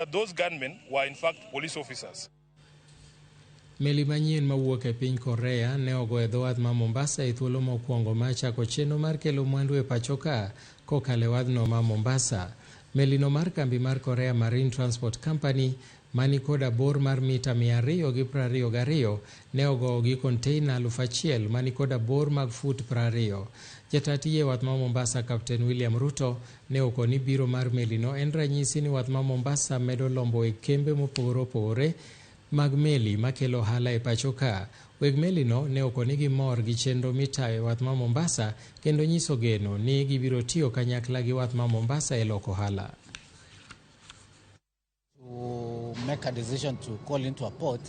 Those gunmen were in fact police officers. Meli manyien mowuok e piny Korea ne ogo e dho wath ma Mombasa e thuolo mokwongo ma chako chenro mar kelo mwandu e pacho ka kokalo e wadhno ma Mombasa. Melino mar kambi mar Korea Marine Transport Company mani koda bor mar mita 222 ne ogo gi container 1,000 mani koda bor mag fut 20. Jatat yie wath ma Mombasa Captain William Ruto ne okoni biro mar melino en ranyisi ni wath ma Mombasa medo lombo e kembe mopogore opogore mag meli makelo hala e pacho ka. Weg melino ne okoni gi mor gi chenro mitayo e wath ma Mombasa kendo nyiso geno ni gibiro tiyo kanyakla gi wath ma Mombasa e loko hala. To make a decision to call into a port,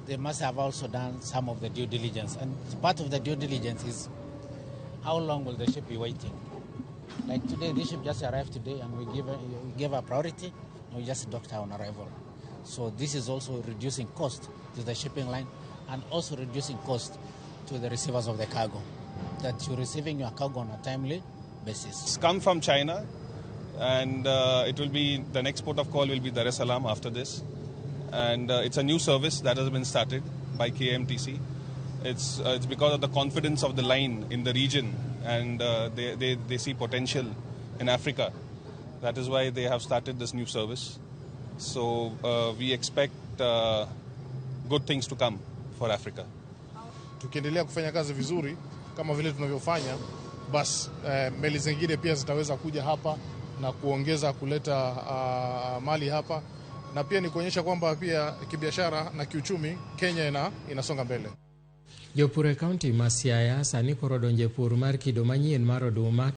they must have also done some of the due diligence. And part of the due diligence is how long will the ship be waiting? Like today, this ship just arrived today and we give a priority and we just docked on arrival. So this is also reducing cost to the shipping line and also reducing cost to the receivers of the cargo, that you're receiving your cargo on a timely basis. It's come from China, and it will be, the next port of call will be Dar es Salaam after this. And it's a new service that has been started by KMTC. It's because of the confidence of the line in the region, and they see potential in Africa. That is why they have started this new service. So we expect good things to come for Africa. Tukiendelea kufanya kazi vizuri kama vile tunavyofanya, basi meli zingine pia zitaweza kuja hapa na kuongeza kuleta mali hapa, na pia ni kuonyesha kwamba pia kibiashara na kiuchumi Kenya inasonga mbele. Jopur e kaunti ma Siaya sani koro donje pur mar kido manyien mar oduma